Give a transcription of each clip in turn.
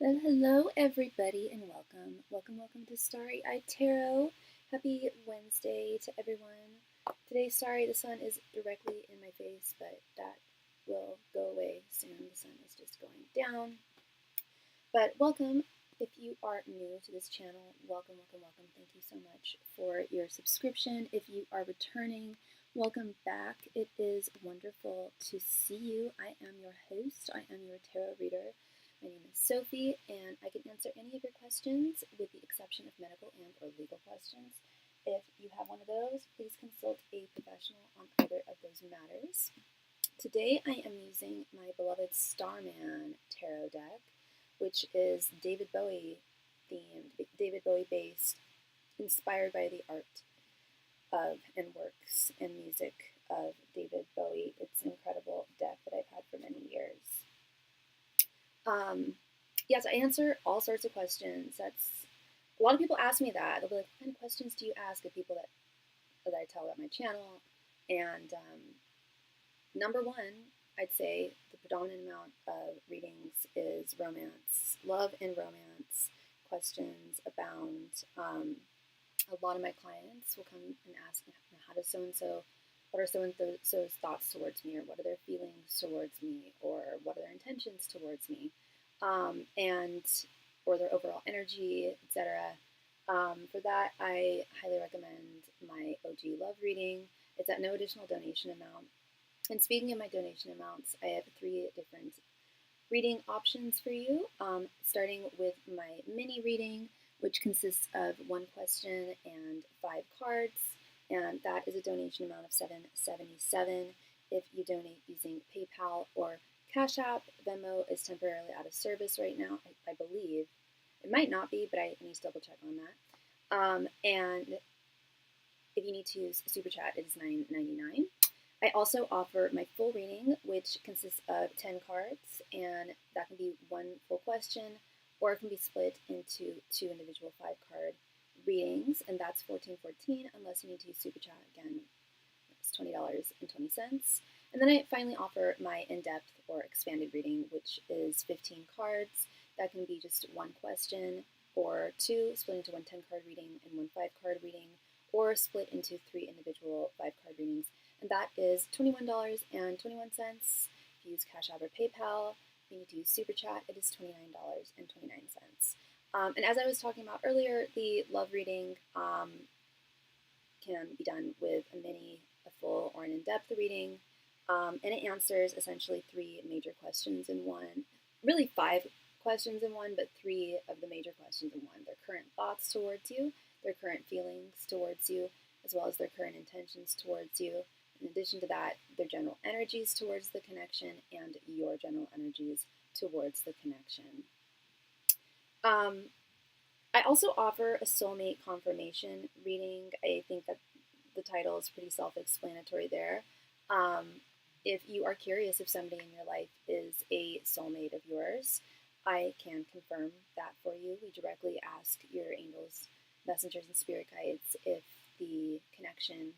Well, hello everybody and welcome. Welcome to Starry Tarot. Happy Wednesday to everyone. Today, sorry, the sun is directly in my face, but that will go away soon. The sun is just going down. But welcome. If you are new to this channel, welcome. Thank you so much for your subscription. If you are returning, welcome back. It is wonderful to see you. I am your host. I am your tarot reader. My name is Sophie, and I can answer any of your questions with the exception of medical and or legal questions. If you have one of those, please consult a professional on either of those matters. Today I am using my beloved Starman tarot deck, which is David Bowie themed, David Bowie based, inspired by the art of and works and music of David Bowie. It's an incredible deck that I've had for many years. Yes, I answer all sorts of questions. That's a lot of people ask me that. They'll be like, "What kind of questions do you ask of people that I tell about my channel?" And number one, I'd say the predominant amount of readings is romance, love and romance. Questions abound. A lot of my clients will come and ask, "How does so and so? What are so and so's thoughts towards me, or what are their feelings towards me, or what are their intentions towards me?" And or their overall energy, etc. For that, I highly recommend my OG Love reading. It's at no additional donation amount. And speaking of my donation amounts, I have 3 different reading options for you, starting with my mini reading, which consists of 1 question and 5 cards, and that is a donation amount of $7.77. If you donate using PayPal or Cashapp, Venmo is temporarily out of service right now, I believe. It might not be, but I need to double check on that. And if you need to use SuperChat, it is $9.99. I also offer my full reading, which consists of 10 cards, and that can be 1 full question, or it can be split into 2 individual 5-card readings, and that's $14.14 unless you need to use SuperChat. Again, it's $20.20. And then I finally offer my in-depth or expanded reading, which is 15 cards. That can be just 1 question or 2, split into 1 10-card reading and 1 5-card reading, or split into 3 individual 5-card readings. And that is $21.21. If you use Cash App or PayPal, if you need to use Super Chat, it is $29.29. And as I was talking about earlier, the love reading can be done with a mini, a full, or an in-depth reading. And it answers essentially 3 major questions in one. Really 5 questions in one, but 3 of the major questions in one. Their current thoughts towards you, their current feelings towards you, as well as their current intentions towards you. In addition to that, their general energies towards the connection and your general energies towards the connection. I also offer a soulmate confirmation reading. I think that the title is pretty self-explanatory there. If you are curious if somebody in your life is a soulmate of yours, I can confirm that for you. We directly ask your angels, messengers, and spirit guides if the connection,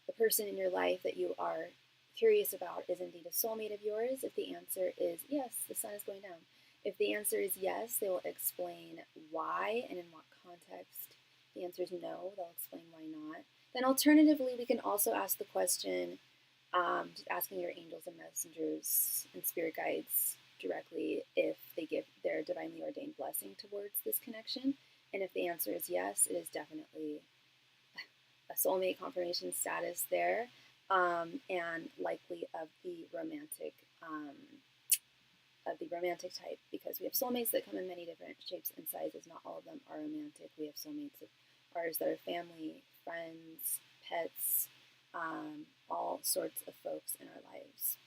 the person in your life that you are curious about, is indeed a soulmate of yours. If the answer is yes, the sun is going down. If the answer is yes, they will explain why and in what context. If the answer is no, they'll explain why not. Then alternatively, we can also ask the question, just asking your angels and messengers and spirit guides directly if they give their divinely ordained blessing towards this connection. And if the answer is yes, it is definitely a soulmate confirmation status there, and likely of the romantic type, because we have soulmates that come in many different shapes and sizes. Not all of them are romantic. We have soulmates of ours that are family, friends, pets, all sorts of folks in our lives.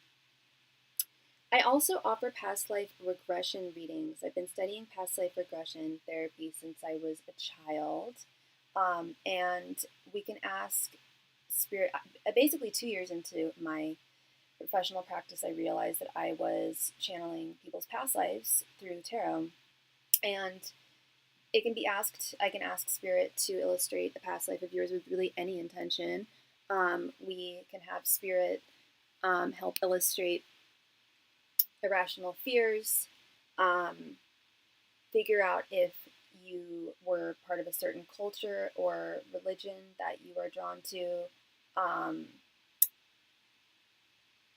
I also offer past life regression readings. I've been studying past life regression therapy since I was a child. And we can ask spirit, basically 2 years into my professional practice, I realized that I was channeling people's past lives through tarot. And it can be asked, I can ask spirit to illustrate a past life of yours with really any intention. We can have spirit help illustrate irrational fears, figure out if you were part of a certain culture or religion that you are drawn to,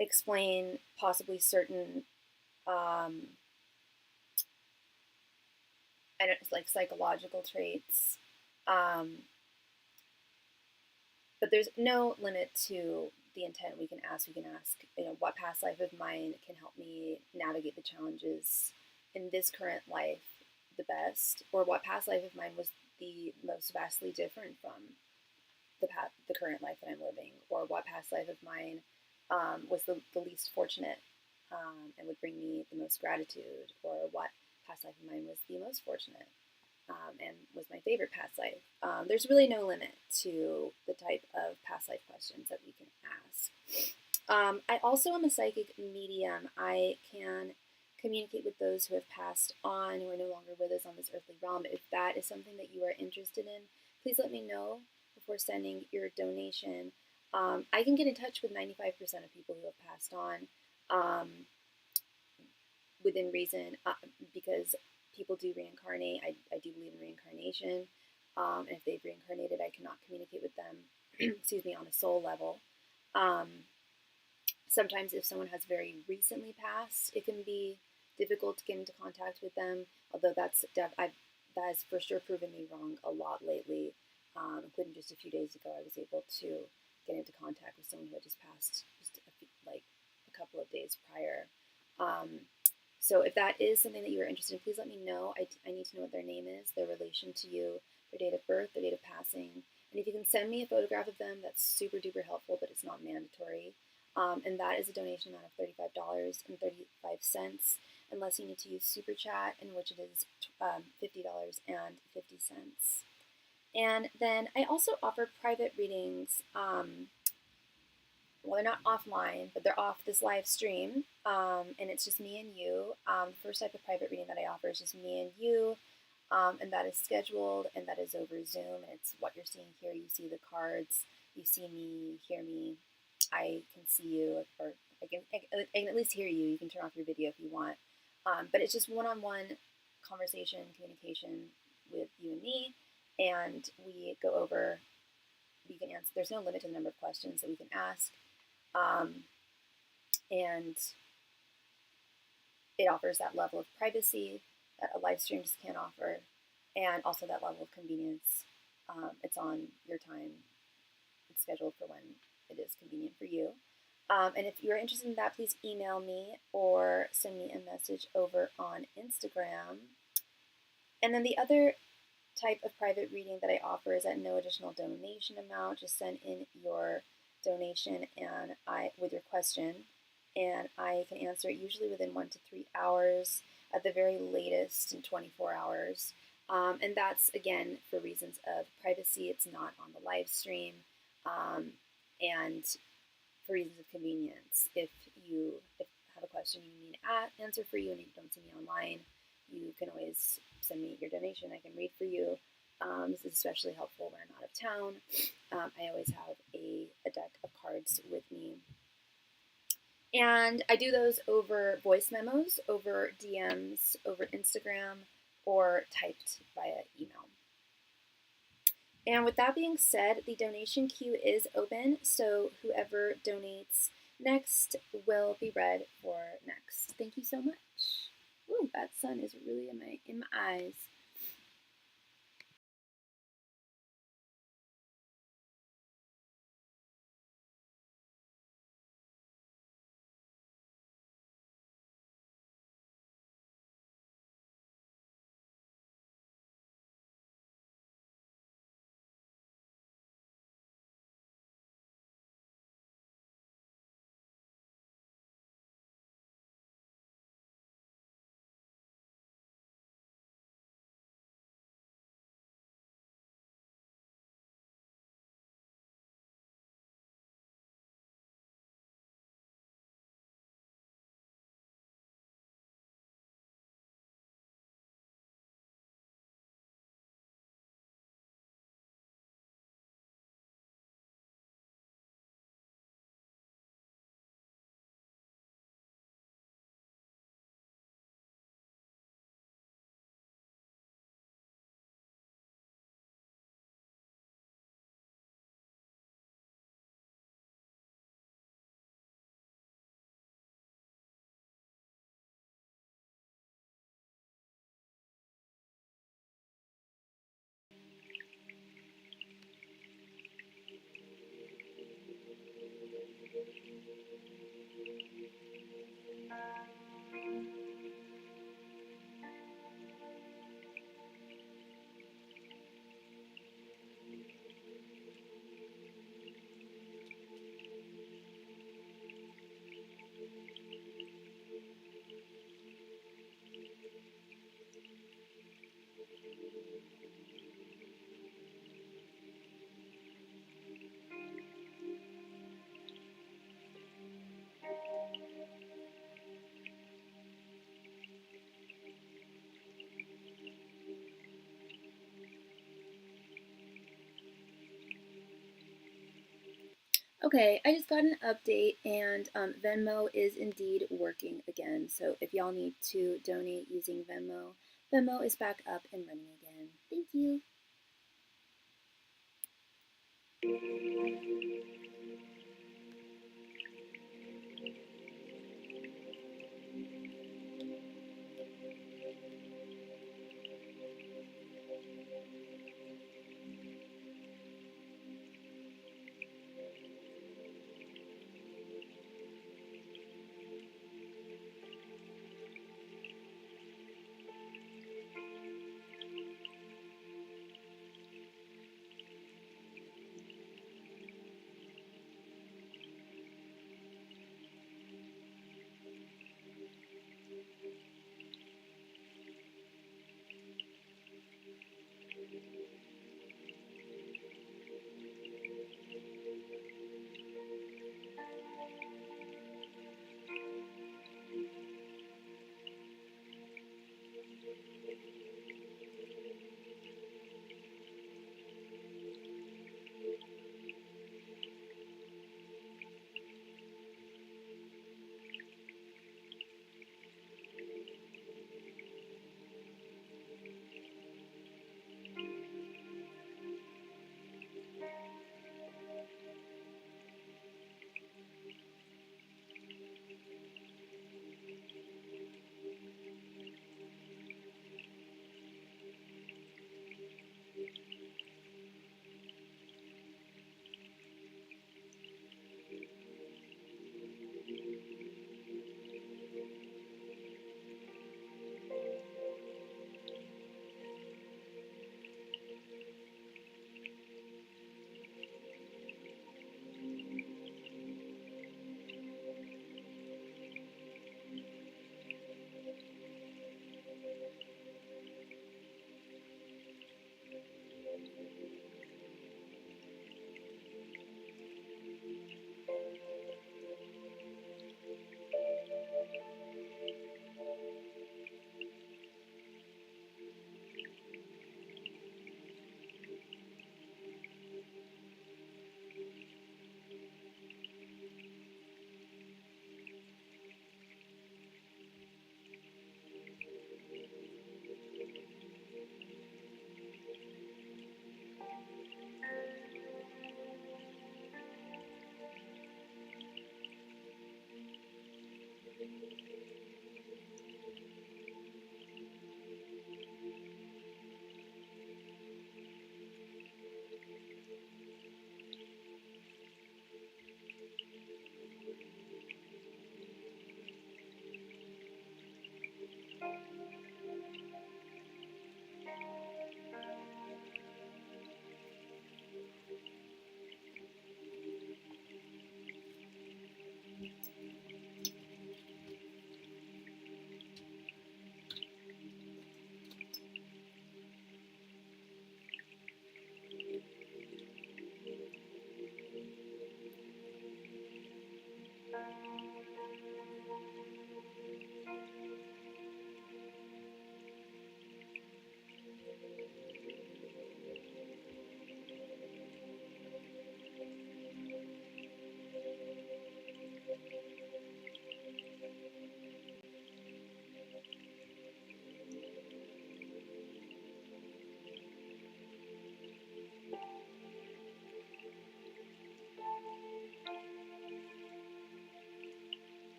explain possibly certain I don't, like psychological traits, but there's no limit to the intent we can ask. We can ask, what past life of mine can help me navigate the challenges in this current life the best, or what past life of mine was the most vastly different from the current life that I'm living, or what past life of mine was the least fortunate and would bring me the most gratitude, or what past life of mine was the most fortunate and was my favorite past life. There's really no limit to the type of past life questions that we can ask. I also am a psychic medium. I can communicate with those who have passed on, who are no longer with us on this earthly realm. If that is something that you are interested in, please let me know before sending your donation. I can get in touch with 95% of people who have passed on within reason, because people do reincarnate. I do believe in reincarnation. And if they've reincarnated, I cannot communicate with them, excuse me, on a soul level. Sometimes if someone has very recently passed, it can be difficult to get into contact with them, although that has for sure proven me wrong a lot lately, including just a few days ago. I was able to get into contact with someone who had just passed just a couple of days prior. So if that is something that you are interested in, please let me know. I need to know what their name is, their relation to you, their date of birth, their date of passing. And if you can send me a photograph of them, that's super duper helpful, but it's not mandatory. And that is a donation amount of $35.35, unless you need to use SuperChat, in which it is $50.50. And then I also offer private readings. Well, they're not offline, but they're off this live stream, and it's just me and you. The first type of private reading that I offer is just me and you, and that is scheduled, and that is over Zoom, and it's what you're seeing here. You see the cards, you see me, you hear me, I can see you, or I can at least hear you. You can turn off your video if you want, but it's just one-on-one conversation, communication with you and me, and we go over, we can answer, there's no limit to the number of questions that we can ask. And it offers that level of privacy that a live stream just can't offer, and also that level of convenience. It's on your time. It's scheduled for when it is convenient for you. And if you're interested in that, please email me or send me a message over on Instagram. And then the other type of private reading that I offer is at no additional donation amount. Just send in your donation and with your question, and I can answer it usually within 1 to 3 hours, at the very latest in 24 hours. And that's, again, for reasons of privacy. It's not on the live stream, and for reasons of convenience. If you have a question you need to answer for you and you don't see me online, you can always send me your donation. I can read for you. This is especially helpful when I'm out of town. I always have a deck of cards with me. And I do those over voice memos, over DMs, over Instagram, or typed via email. And with that being said, the donation queue is open, so whoever donates next will be read for next. Thank you so much. Ooh, that sun is really in my eyes. Okay, I just got an update, and Venmo is indeed working again. So if y'all need to donate using Venmo, Venmo is back up and running again. Thank you.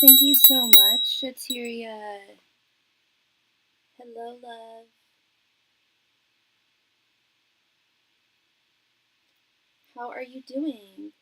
Thank you so much, Shateria. Hello, love. How are you doing?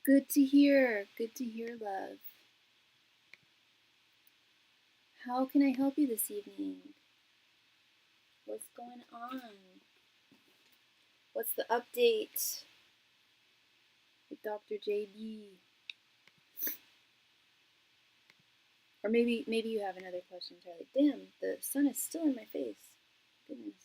Good to hear. Good to hear, love. How can I help you this evening? What's going on? What's the update with Dr. JB? Or maybe you have another question entirely. Damn, the sun is still in my face. Goodness.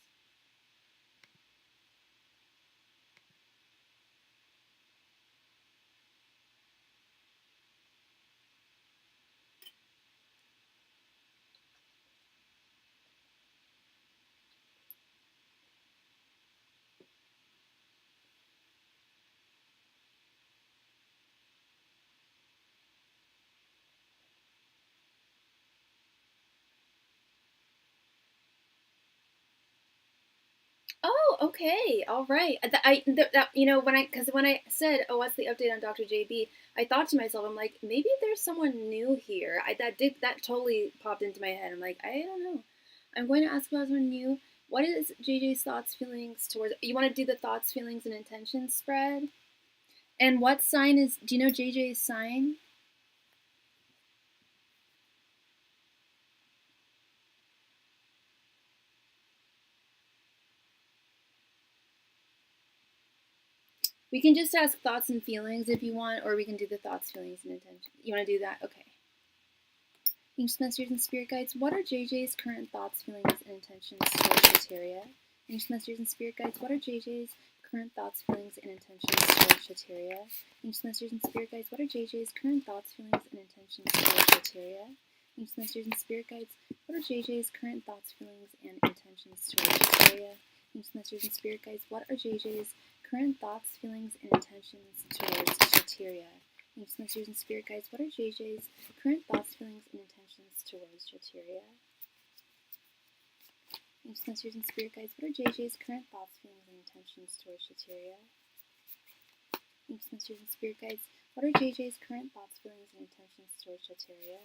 Oh, okay, all right. When I said, "Oh, what's the update on Dr. JB?" I thought to myself, I'm like, maybe there's someone new here. That totally popped into my head. I'm like, I don't know. I'm going to ask about someone new. What is JJ's thoughts, feelings towards? You want to do the thoughts, feelings, and intentions spread? And what sign is? Do you know JJ's sign? We can just ask thoughts and feelings if you want, or we can do the thoughts, feelings, and intentions. You want to do that? Okay. Ancient Masters and Spirit Guides, what are JJ's current thoughts, feelings, and intentions towards Shateria? Ancient Masters and Spirit Guides, what are JJ's current thoughts, feelings, and intentions towards Shateria? Ancient Masters and Spirit Guides, what are JJ's current thoughts, feelings, and intentions towards Shateria? Ancient Masters and Spirit Guides, what are JJ's current thoughts, feelings, and intentions towards Shateria? Ancient Masters and Spirit Guides, what are JJ's current thoughts, feelings, and intentions towards Shateria? Ancient Masters and Spirit Guides, what are JJ's current thoughts, feelings, and intentions towards Shateria? Ancient Masters and Spirit Guides, what are JJ's current thoughts, feelings, and intentions towards Shateria? Ancient Masters and Spirit Guides, what are JJ's current thoughts, feelings, and intentions towards Shateria?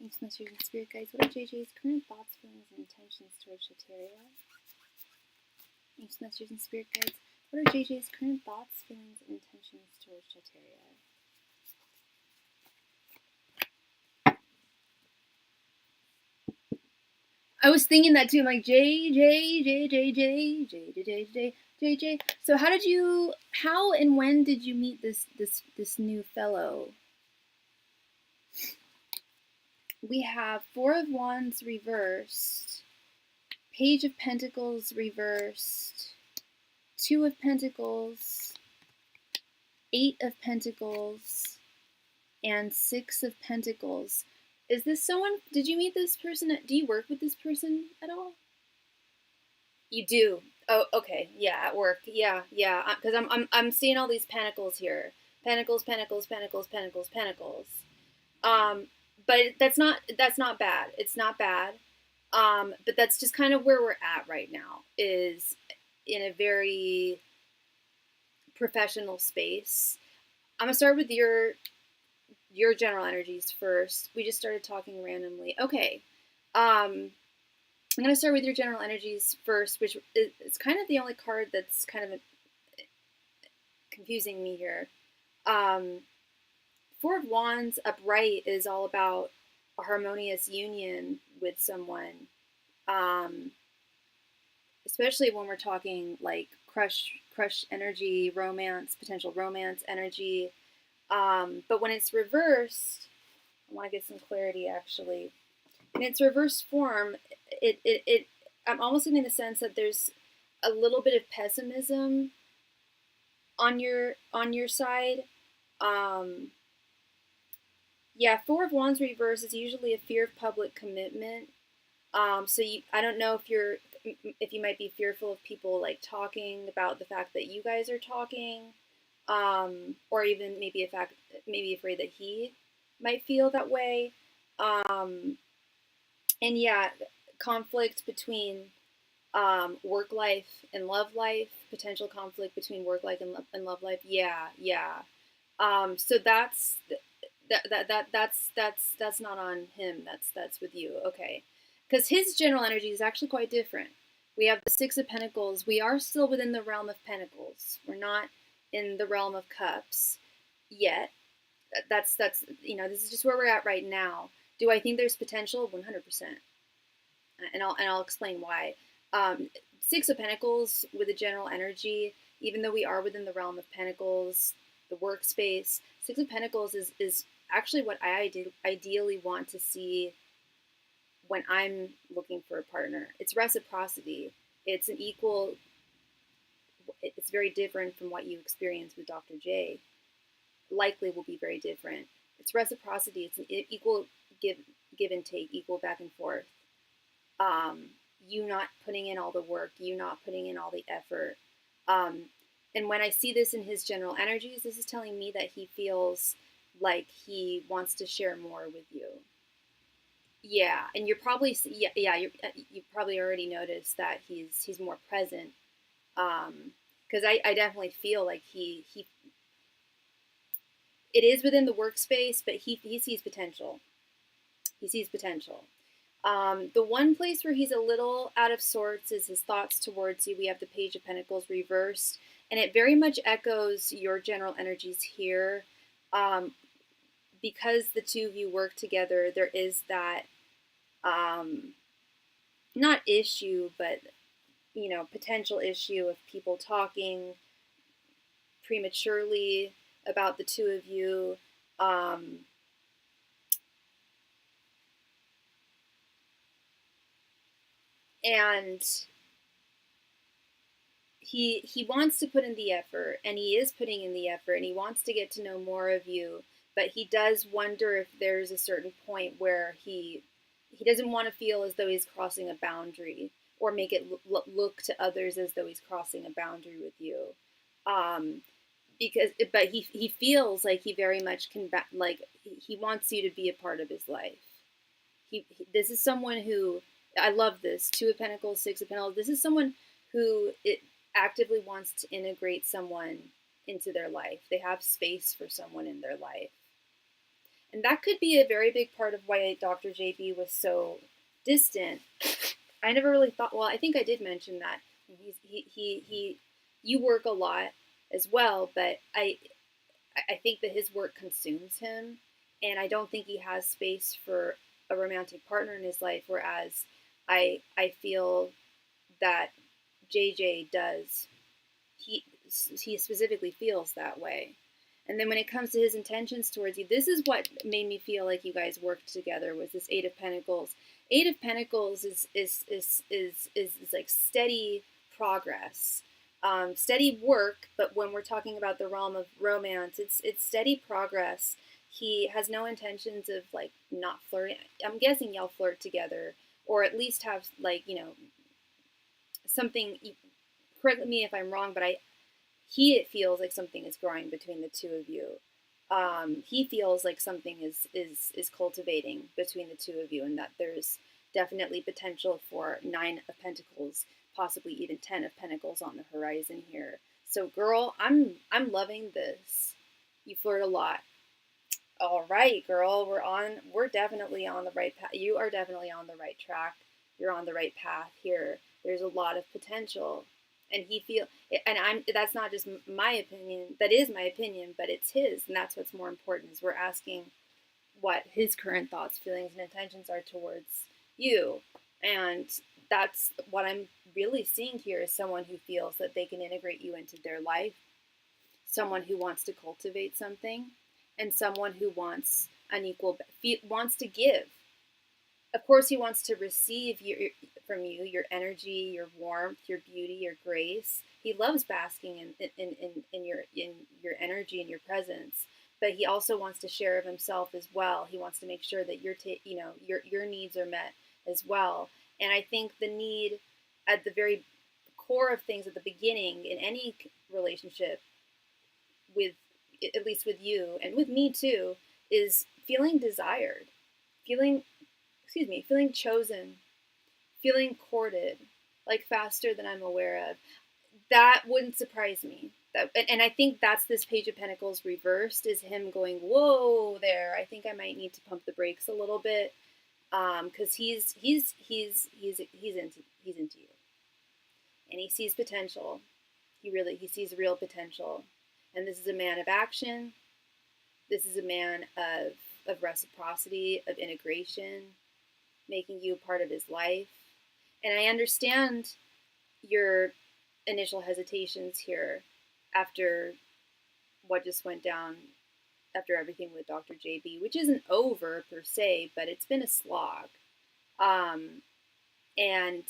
Ancient Masters and Spirit Guides, what are JJ's current thoughts, feelings, and intentions towards Shateria? Ancient Masters and Spirit Guides, what are JJ's current thoughts, feelings, and intentions towards Shateria? I was thinking that too. I'm like J J J J J J J J J J J. So how and when did you meet this new fellow? We have Four of Wands reversed, Page of Pentacles reversed, Two of Pentacles, Eight of Pentacles, and Six of Pentacles. Is this someone? Did you meet this person? Do you work with this person at all? You do. Oh, okay. Yeah, at work. Yeah, yeah. Because I'm seeing all these pentacles here. Pentacles, pentacles, pentacles, pentacles, pentacles. But that's not bad. It's not bad. But that's just kind of where we're at right now. Is in a very professional space. I'm gonna start with your general energies first. We just started talking randomly. Okay. I'm going to start with your general energies first, which is kind of the only card that's kind of confusing me here. Four of Wands upright is all about a harmonious union with someone, especially when we're talking like crush energy, romance, potential romance energy. But when it's reversed, I want to get some clarity actually. In its reverse form, I'm almost getting the sense that there's a little bit of pessimism on your side. Yeah, Four of Wands reverse is usually a fear of public commitment. So I don't know if you might be fearful of people like talking about the fact that you guys are talking, or even maybe afraid that he might feel that way. And yeah, conflict between work life and love life, potential conflict between work life and love life. Yeah, yeah. So that's not on him. That's with you. Okay, because his general energy is actually quite different. We have the Six of Pentacles. We are still within the realm of Pentacles. We're not in the realm of Cups yet. That's this is just where we're at right now. Do I think there's potential? 100%, and I'll explain why. Six of Pentacles with a general energy, even though we are within the realm of Pentacles, the workspace, Six of Pentacles is actually what I ideally want to see when I'm looking for a partner. It's reciprocity. It's an equal. It's very different from what you experience with Dr. J. Likely will be very different. It's reciprocity. It's an equal give and take, equal back and forth. You not putting in all the work, you not putting in all the effort. And when I see this in his general energies, this is telling me that he feels like he wants to share more with you. Yeah, and you're probably you probably already noticed that he's more present. Because I definitely feel like he it is within the workspace, but he sees potential. He sees potential. The one place where he's a little out of sorts is his thoughts towards you. We have the Page of Pentacles reversed, and it very much echoes your general energies here. Because the two of you work together, there is that, not issue, but, potential issue of people talking prematurely about the two of you. And he wants to put in the effort, and he is putting in the effort, and he wants to get to know more of you, but he does wonder if there's a certain point where he doesn't want to feel as though he's crossing a boundary, or make it look to others as though he's crossing a boundary with you. But he feels like he very much he wants you to be a part of his life. This is someone who, I love this, Two of Pentacles, Six of Pentacles. This is someone who actively wants to integrate someone into their life. They have space for someone in their life. And that could be a very big part of why Dr. JB was so distant. I never really thought, well, I think I did mention that you work a lot as well, but I think that his work consumes him, and I don't think he has space for a romantic partner in his life, whereas I feel that JJ does. He specifically feels that way. And then when it comes to his intentions towards you, this is what made me feel like you guys worked together, was this Eight of Pentacles. Eight of Pentacles is like steady progress, steady work. But when we're talking about the realm of romance, it's steady progress. He has no intentions of like not flirting. I'm guessing y'all flirt together, or at least have something. Correct me if I'm wrong, but it feels like something is growing between the two of you. He feels like something is cultivating between the two of you, and that there's definitely potential for Nine of Pentacles, possibly even 10 of Pentacles on the horizon here. So girl, I'm loving this. You flirt a lot. All right, girl, we're definitely on the right path. You are definitely on the right track. You're on the right path here. There's a lot of potential. And that's not just my opinion, that is my opinion, but it's his, and that's what's more important, is we're asking what his current thoughts, feelings, and intentions are towards you. And that's what I'm really seeing here is someone who feels that they can integrate you into their life, someone who wants to cultivate something, and someone who wants wants to give. Of course, he wants to receive from you your energy, your warmth, your beauty, your grace. He loves basking in your energy and your presence, but he also wants to share of himself as well. He wants to make sure that your needs are met as well. And I think the need at the very core of things at the beginning in any relationship, with at least with you and with me too, is feeling desired, feeling feeling chosen, feeling courted, like faster than I'm aware of. That wouldn't surprise me. And I think that's this Page of Pentacles reversed, is him going, whoa there. I think I might need to pump the brakes a little bit, because he's into you, and he sees potential. He sees real potential, and this is a man of action. This is a man of reciprocity, of integration, making you part of his life. And I understand your initial hesitations here after what just went down, after everything with Dr. JB, which isn't over per se, but it's been a slog. And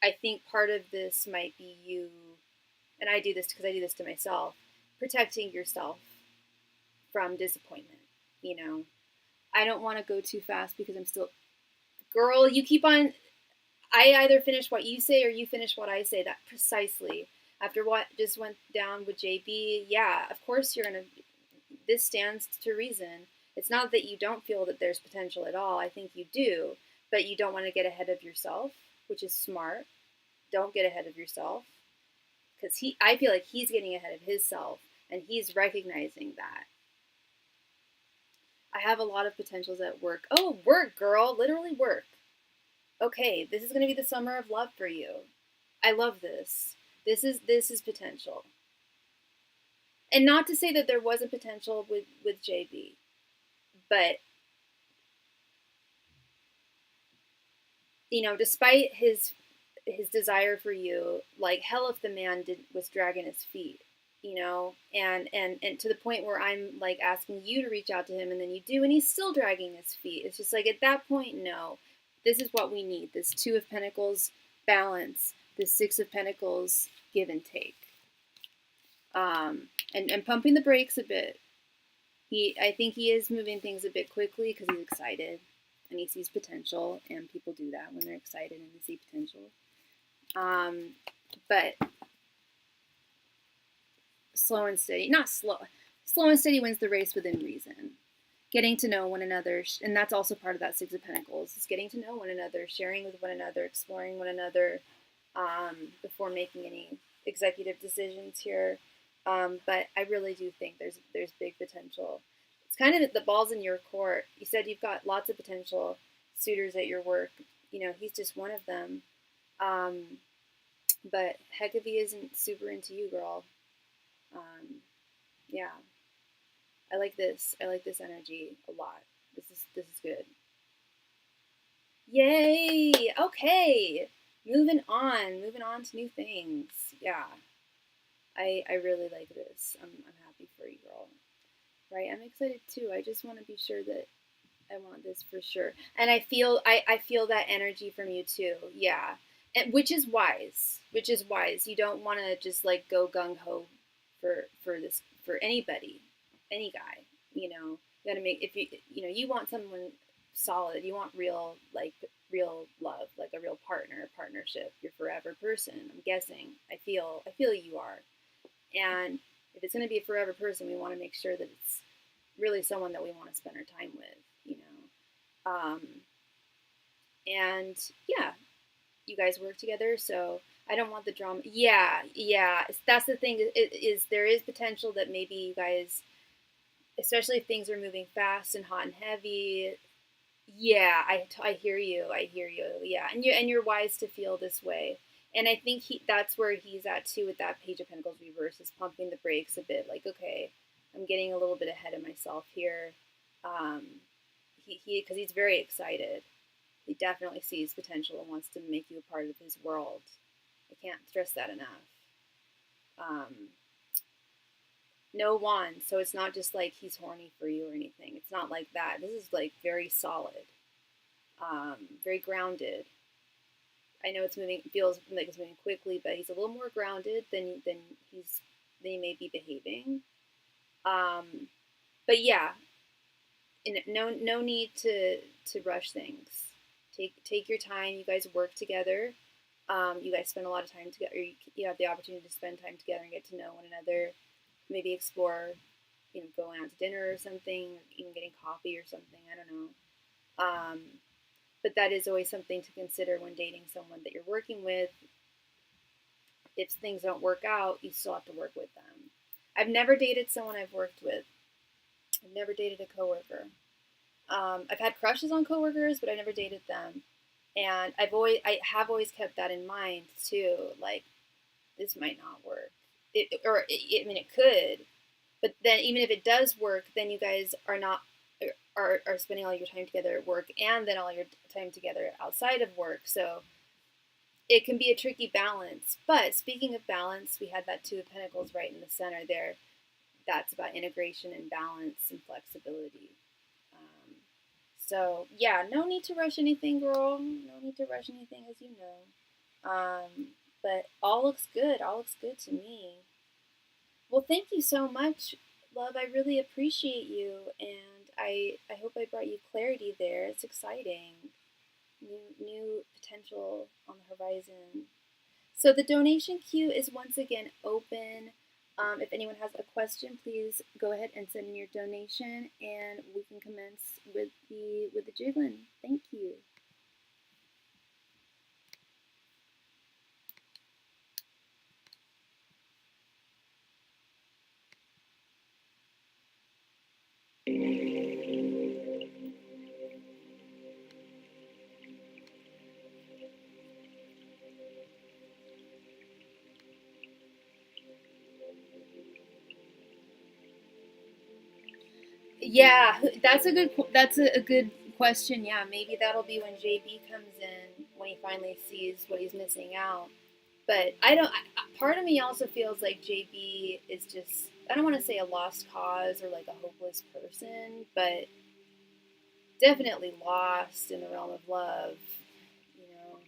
I think part of this might be you, and I do this because I do this to myself, protecting yourself from disappointment. I don't want to go too fast because I'm still, girl, you keep on, I either finish what you say or you finish what I say. That precisely. After what just went down with JB, yeah, of course this stands to reason. It's not that you don't feel that there's potential at all. I think you do, but you don't want to get ahead of yourself, which is smart. Don't get ahead of yourself, because I feel like he's getting ahead of himself, and he's recognizing that. I have a lot of potentials at work. Oh, work, girl, literally work. Okay, this is going to be the summer of love for you. I love this. This is potential. And not to say that there wasn't potential with JB, but despite his desire for you, like hell if the man was dragging his feet, and to the point where I'm like asking you to reach out to him, and then you do, and he's still dragging his feet. It's just like, at that point, no. This is what we need. This Two of Pentacles balance, this Six of Pentacles give and take. And pumping the brakes a bit. I think he is moving things a bit quickly because he's excited and he sees potential, and people do that when they're excited and they see potential. But slow and steady, not slow and steady wins the race within reason. Getting to know one another, and that's also part of that Six of Pentacles, is getting to know one another, sharing with one another, exploring one another, before making any executive decisions here. But I really do think there's big potential. It's kind of the ball's in your court. You said you've got lots of potential suitors at your work. He's just one of them. But heck if he isn't super into you, girl. Yeah. I like this. I like this energy a lot. This is good. Yay! Okay. Moving on to new things. Yeah. I really like this. I'm happy for you, girl. Right? I'm excited too. I just want to be sure that I want this for sure. And I feel that energy from you too. Yeah. And which is wise. You don't want to just like go gung ho for this, for anybody, any guy. You got to make, if you want someone solid, you want real love, like a real partnership, your forever person. I'm guessing. I feel you are. And if it's going to be a forever person, we want to make sure that it's really someone that we want to spend our time with, and yeah, you guys work together, so I don't want the drama. Yeah, that's the thing, is there is potential that maybe you guys, especially if things are moving fast and hot and heavy. Yeah, I hear you. Yeah, and you're wise to feel this way. And I think that's where he's at too, with that Page of Pentacles reverse, is pumping the brakes a bit. Like, okay, I'm getting a little bit ahead of myself here. Because he's very excited. He definitely sees potential and wants to make you a part of his world. I can't stress that enough. No wands, so it's not just like he's horny for you or anything. It's not like that. This is like very solid, very grounded. I know it's moving, feels like it's moving quickly, but he's a little more grounded than he may be behaving. But yeah, no need to rush things. Take your time. You guys work together. You guys spend a lot of time together. You have the opportunity to spend time together and get to know one another. Maybe explore, going out to dinner or something, or even getting coffee or something. I don't know. But that is always something to consider when dating someone that you're working with. If things don't work out, you still have to work with them. I've never dated someone I've worked with. I've never dated a coworker. I've had crushes on coworkers, but I never dated them. And I have always kept that in mind too. Like, this might not work. I mean, it could, but then even if it does work, then you guys are not are spending all your time together at work and then all your time together outside of work. So it can be a tricky balance. But speaking of balance, we had that Two of Pentacles right in the center there. That's about integration and balance and flexibility. So yeah, no need to rush anything, girl. No need to rush anything, as you know. But all looks good. All looks good to me. Well, thank you so much, love. I really appreciate you, and I hope I brought you clarity there. It's exciting. New potential on the horizon. So the donation queue is once again open. If anyone has a question, please go ahead and send in your donation, and we can commence with the jiggling. Thank you. Yeah, that's a good question. Yeah, maybe that'll be when JB comes in, when he finally sees what he's missing out. But I don't. Part of me also feels like JB is just, I don't want to say a lost cause or like a hopeless person, but definitely lost in the realm of love. You know.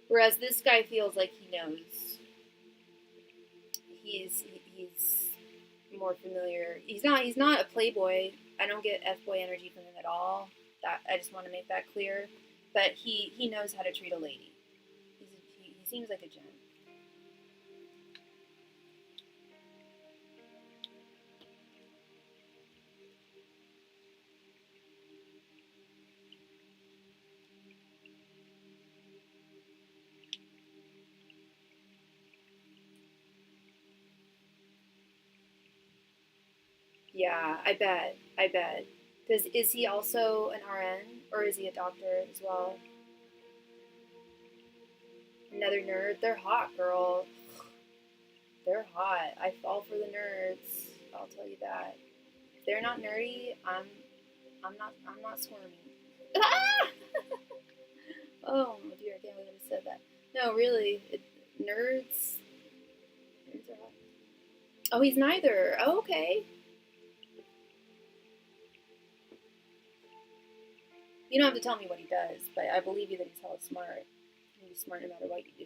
Whereas this guy feels like he knows. He's more familiar. He's not a playboy. I don't get F boy energy from him at all. That I just want to make that clear. But he knows how to treat a lady. He seems like a gem. Yeah, I bet. I bet. Because is he also an RN or is he a doctor as well? Another nerd. They're hot, girl. They're hot. I fall for the nerds. I'll tell you that. If they're not nerdy, I'm not squirmy. Ah! Oh dear, I can't believe I said that. No, really, nerds. Nerds are hot. Oh, he's neither. Oh, okay. You don't have to tell me what he does, but I believe you that he's hella smart. He's smart no matter what you do.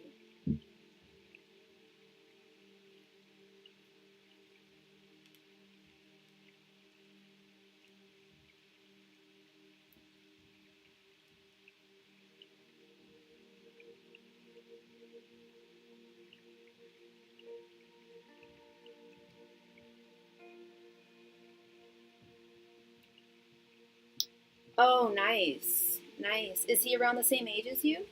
Oh, nice. Nice. Is he around the same age as you?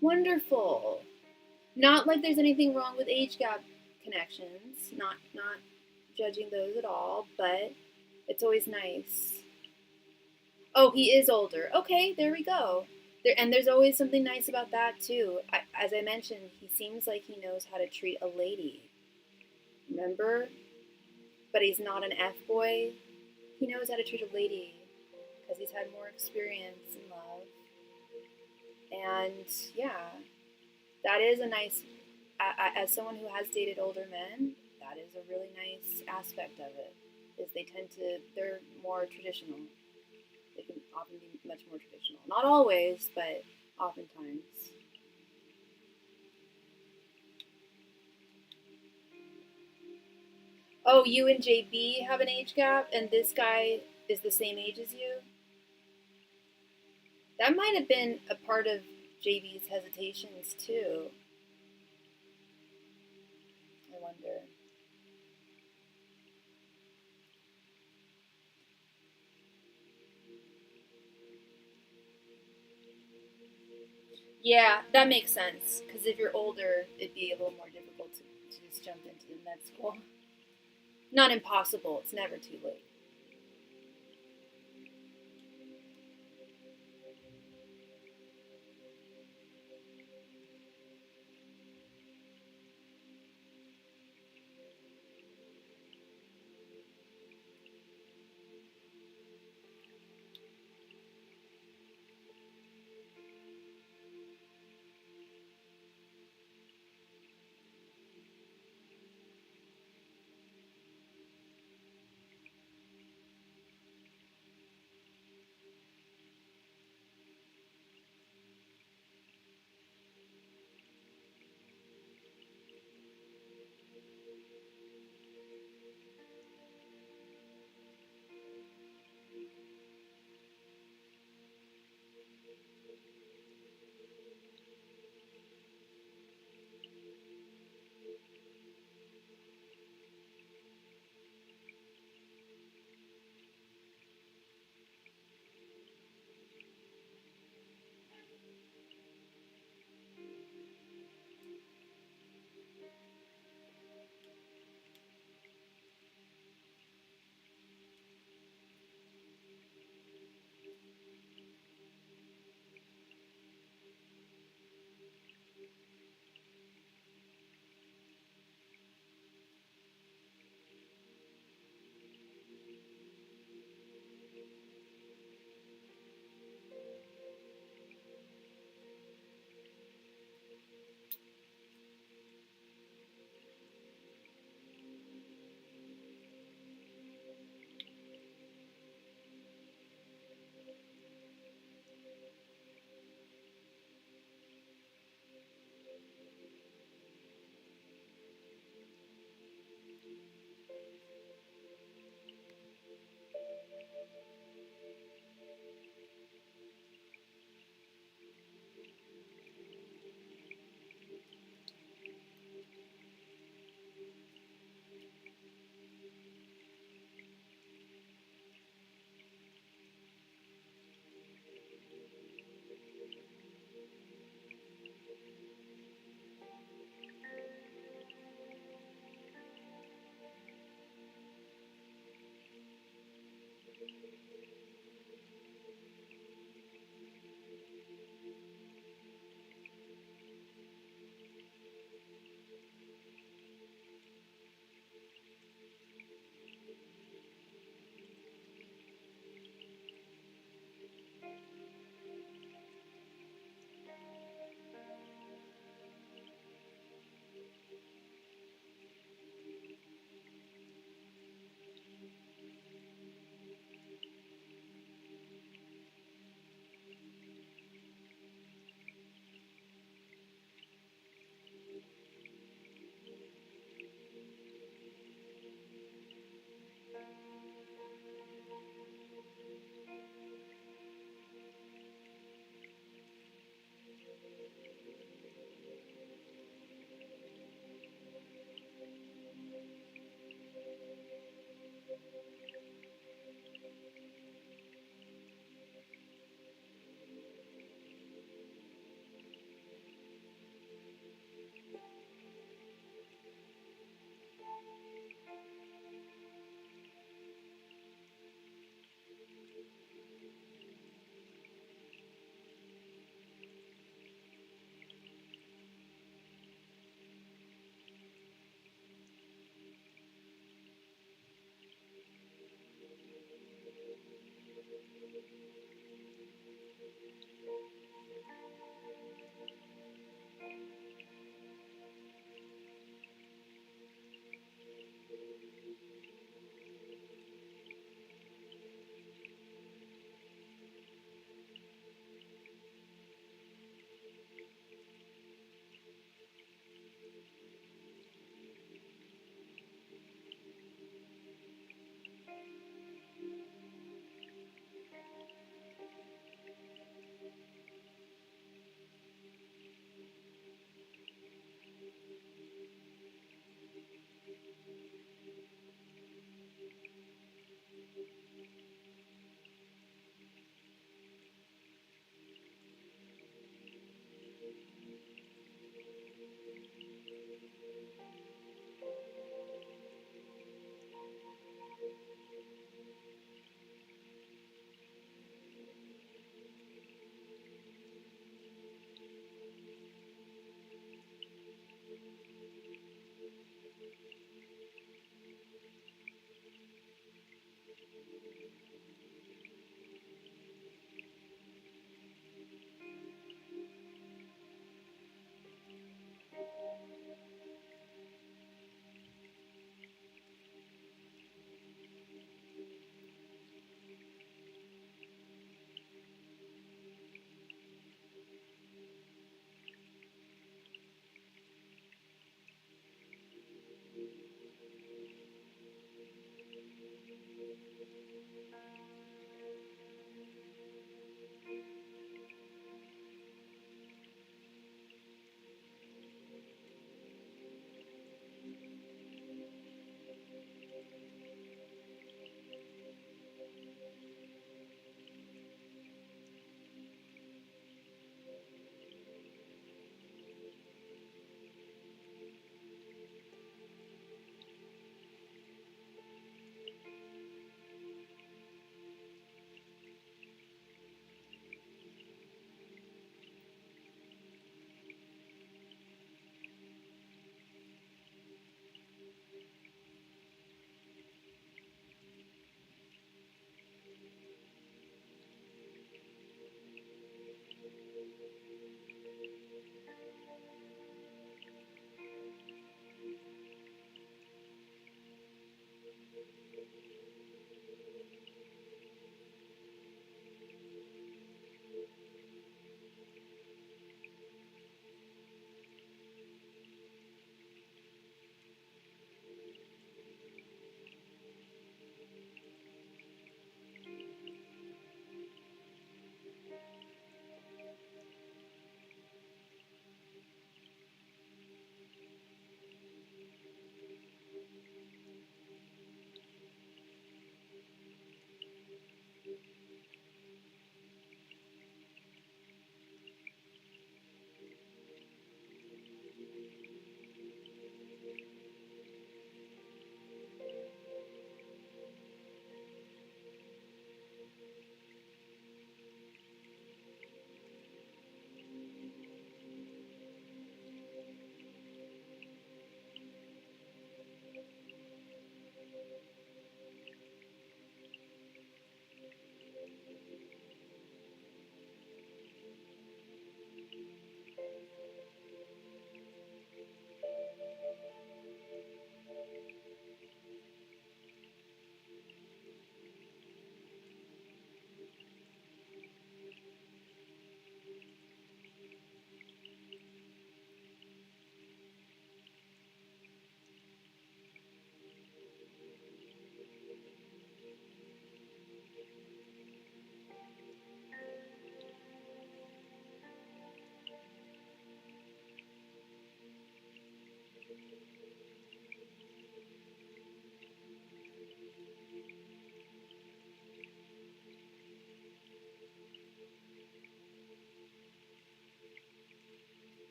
Wonderful. Not like there's anything wrong with age gap connections. Not judging those at all, but it's always nice. Oh, he is older. Okay, there we go. And there's always something nice about that too. As I mentioned, he seems like he knows how to treat a lady. Remember? But he's not an F boy. He knows how to treat a lady because he's had more experience in love. And yeah, that is a nice, as someone who has dated older men, that is a really nice aspect of it, is they're more traditional. They can often be much more traditional. Not always, but oftentimes. Oh, you and JB have an age gap, and this guy is the same age as you? That might have been a part of JB's hesitations, too. I wonder. Yeah, that makes sense. Because if you're older, it'd be a little more difficult to just jump into the med school. Not impossible, it's never too late.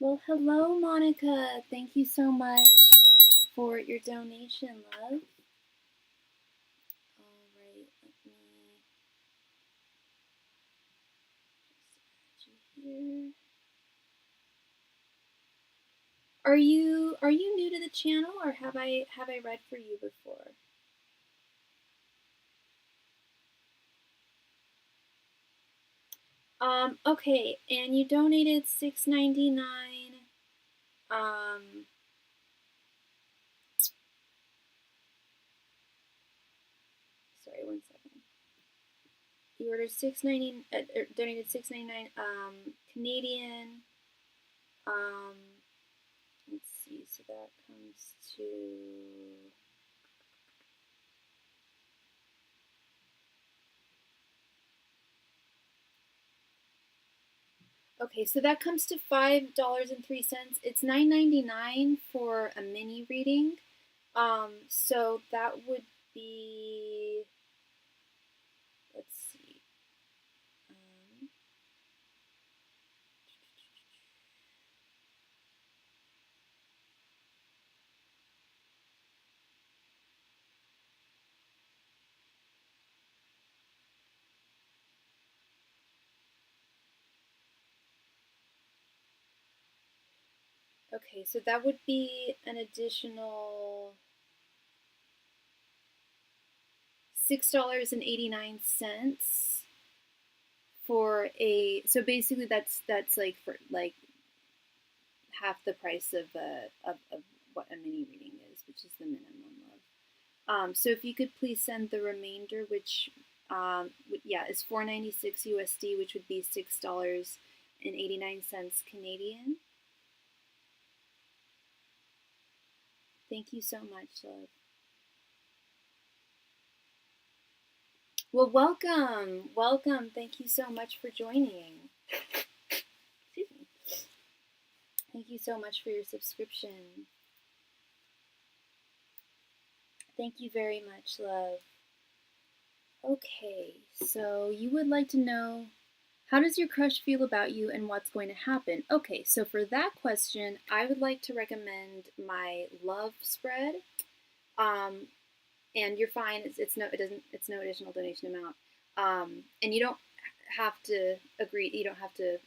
Well, hello, Monica. Thank you so much for your donation, love. All right, let me just add you here. Are you new to the channel, or have I read for you before? Okay, and you donated $6.99. Sorry, 1 second. You ordered donated $6.99 Canadian. Let's see, so that comes to okay, so that comes to $5.03. It's $9.99 for a mini reading. So that would be, let's see. Okay, so that would be an additional $6.89 for a. So basically, that's like for like half the price of what a mini reading is, which is the minimum of. So if you could please send the remainder, which yeah is $4.96 USD, which would be $6.89 Canadian. Thank you so much, love. Well, welcome, welcome. Thank you so much for joining. Excuse me. Thank you so much for your subscription. Thank you very much, love. Okay, so you would like to know, how does your crush feel about you and what's going to happen? Okay, so for that question, I would like to recommend my love spread. And you're fine. It's no additional donation amount. And you don't have to agree. You don't have to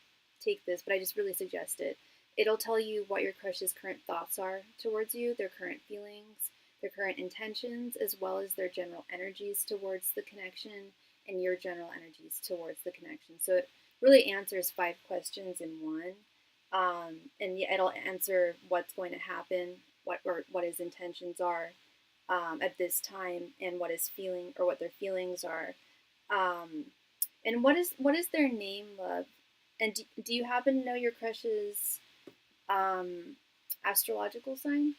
take this, but I just really suggest it. It'll tell you what your crush's current thoughts are towards you, their current feelings, their current intentions, as well as their general energies towards the connection and your general energies towards the connection. So it really answers 5 questions in one. And yeah, it'll answer what's going to happen, what his intentions are at this time, and what his feeling or what their feelings are. And what is their name, love? And do you happen to know your crush's astrological sign?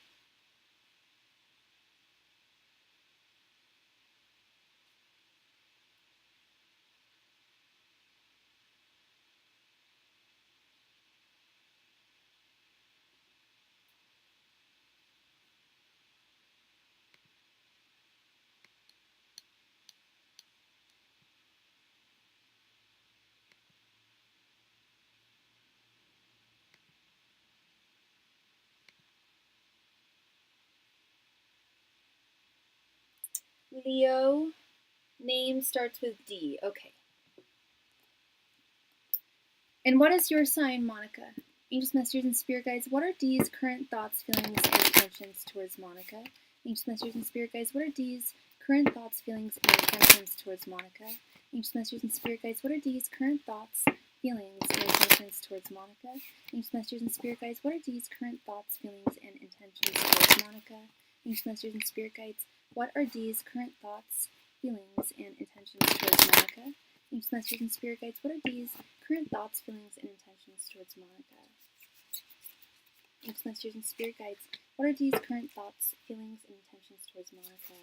Leo. Name starts with D. Okay. And what is your sign, Monica? Angels, messengers, and spirit guides, what are D's current thoughts, feelings, and intentions towards Monica? Angels, messengers, and spirit guides, what are D's current thoughts, feelings, and intentions towards Monica? Angels, messengers, and spirit guides, what are D's current thoughts, feelings, and intentions towards Monica? Angels, messengers, and spirit guides, what are D's current thoughts, feelings, and intentions towards Monica? Angels, messengers, and spirit guides, what are D's current thoughts, feelings, and intentions towards Monica? Angels, messengers, and spirit guides, what are D's current thoughts, feelings, and intentions towards Monica? Angels, messengers, and spirit guides, what are D's current thoughts, feelings, and intentions towards Monica?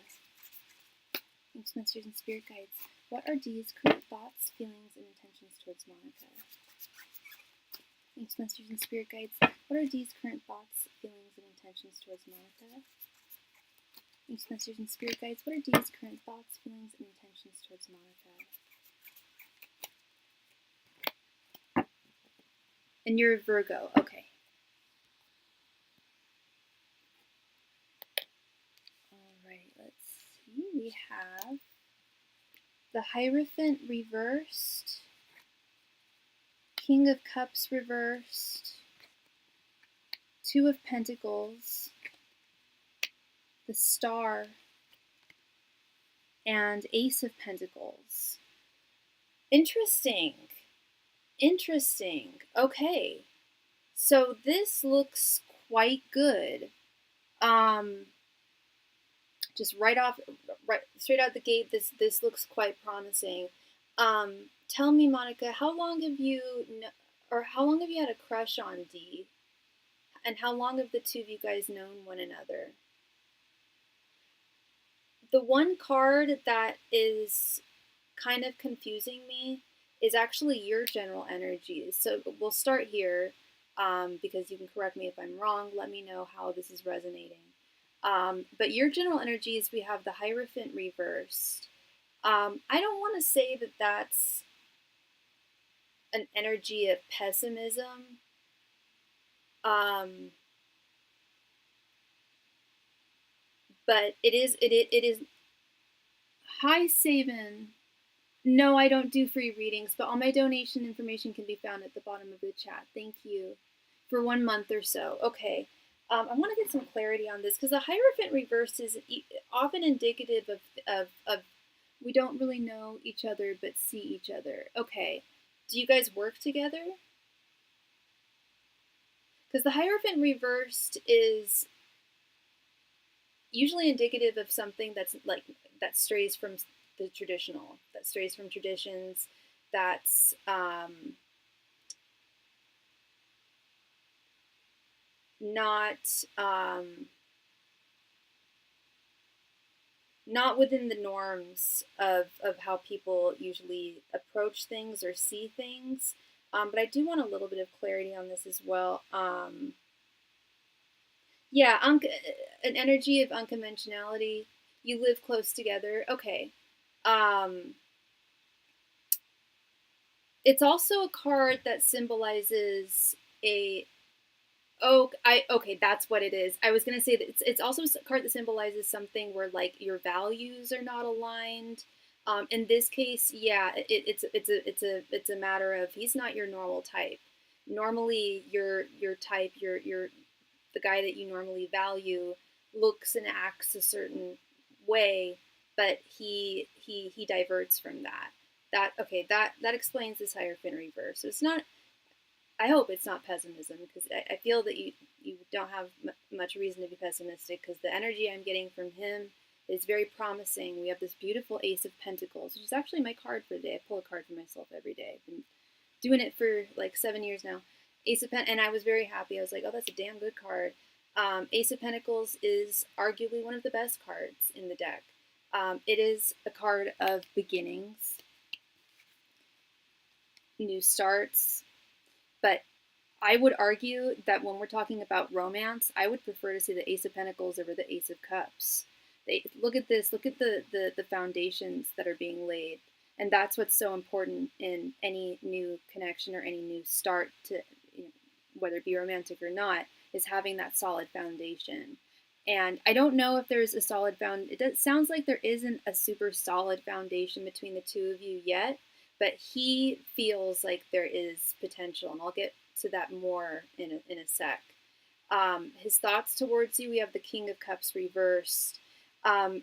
Angels, messengers, and spirit guides, what are D's current thoughts, feelings, and intentions towards Monica? Angels, messengers, and spirit guides, what are D's current thoughts, feelings, and intentions towards Monica? Angels, messengers, and spirit guides, what are D's current thoughts, feelings, and intentions towards Monica? And you're a Virgo, okay. Hierophant reversed, King of Cups reversed, Two of Pentacles, the Star, and Ace of Pentacles. Interesting. Interesting. Okay. So this looks quite good. Just right straight out the gate, this looks quite promising. Tell me, Monica, how long have you had a crush on D? And how long have the two of you guys known one another? The one card that is kind of confusing me is actually your general energies. So we'll start here, because you can correct me if I'm wrong. Let me know how this is resonating. But your general energies, we have the Hierophant reversed. I don't want to say that that's an energy of pessimism. But it is. Hi, Saban. No, I don't do free readings, but all my donation information can be found at the bottom of the chat. Thank you. For 1 month or so. Okay. I want to get some clarity on this because the Hierophant reverse is often indicative of we don't really know each other but see each other. Okay. Do you guys work together? Because the Hierophant reversed is usually indicative of something that's like that strays from the traditional, that strays from traditions, that's not within the norms of how people usually approach things or see things. But I do want a little bit of clarity on this as well. Yeah, an energy of unconventionality. You live close together. Okay. It's also a card that symbolizes a okay, that's what it is. I was gonna say that it's also a card that symbolizes something where like your values are not aligned. In this case, yeah, it's a matter of he's not your normal type. Normally, your type, your the guy that you normally value looks and acts a certain way, but he diverts from that. That explains this Hierophant reverse. So it's not. I hope it's not pessimism because I feel that you don't have much reason to be pessimistic because the energy I'm getting from him is very promising. We have this beautiful Ace of Pentacles, which is actually my card for the day. I pull a card for myself every day. I've been doing it for like 7 years now. Ace of Pentacles, and I was very happy. I was like, oh, that's a damn good card. Ace of Pentacles is arguably one of the best cards in the deck. It is a card of beginnings, new starts, but I would argue that when we're talking about romance, I would prefer to see the Ace of Pentacles over the Ace of Cups. Look at this. Look at the foundations that are being laid. And that's what's so important in any new connection or any new start to, whether it be romantic or not, is having that solid foundation. And I don't know if there's a solid it sounds like there isn't a super solid foundation between the two of you yet, but he feels like there is potential, and I'll get to that more in a sec. His thoughts towards you, we have the King of Cups reversed. I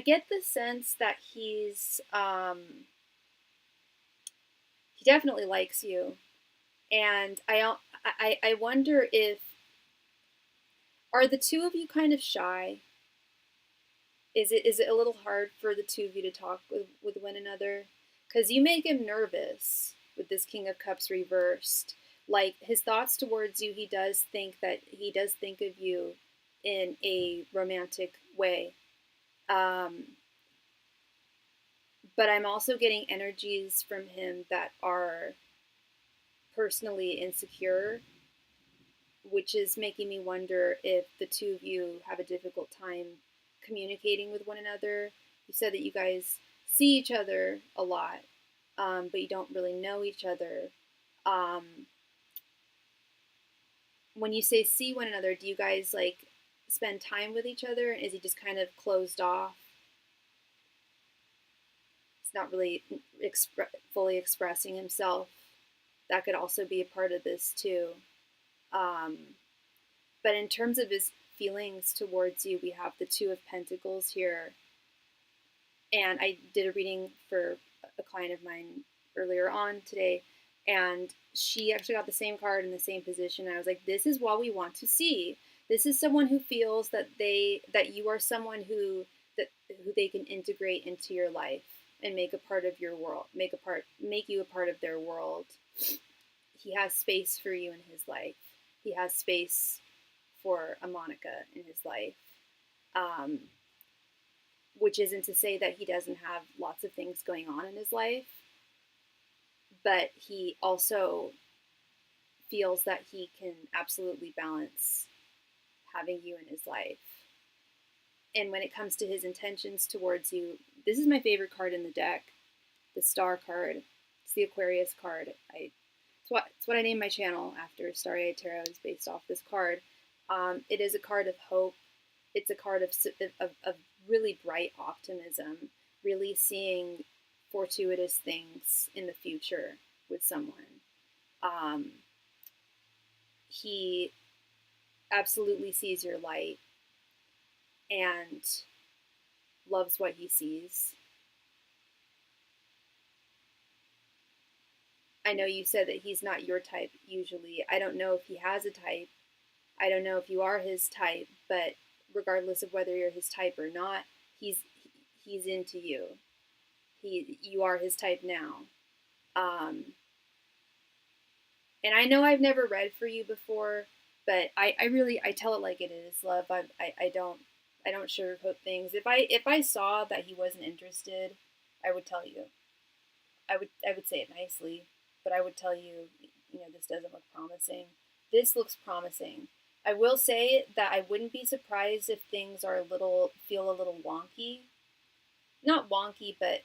get the sense that he definitely likes you, and I wonder if, are the two of you kind of shy? Is it a little hard for the two of you to talk with one another? Because you make him nervous with this King of Cups reversed. Like, his thoughts towards you, he does think of you in a romantic way. But I'm also getting energies from him that are personally insecure, which is making me wonder if the two of you have a difficult time communicating with one another. You said that you guys see each other a lot, but you don't really know each other. When you say see one another, do you guys like spend time with each other? Is he just kind of closed off? he's not really fully expressing himself. That could also be a part of this too. But in terms of his feelings towards you, we have the Two of Pentacles here. And I did a reading for a client of mine earlier on today, and she actually got the same card in the same position. And I was like, this is what we want to see. This is someone who feels that you are someone who they can integrate into your life and make a part of your world, make you a part of their world. He has space for you in his life. He has space for a Monica in his life. Which isn't to say that he doesn't have lots of things going on in his life, but he also feels that he can absolutely balance having you in his life. And when it comes to his intentions towards you, this is my favorite card in the deck, the Star card. It's the Aquarius card. It's what I named my channel after. Starry Tarot is based off this card. It is a card of hope. It's a card of really bright optimism, really seeing fortuitous things in the future with someone. He absolutely sees your light and loves what he sees. I know you said that he's not your type usually. I don't know if he has a type. I don't know if you are his type, but regardless of whether you're his type or not, he's into you. You are his type now. And I know I've never read for you before, but I tell it like it is, love. I don't sugarcoat things. If I saw that he wasn't interested, I would tell you. I would say it nicely, but I would tell you, this doesn't look promising. This looks promising. I will say that I wouldn't be surprised if things are feel a little wonky. Not wonky, but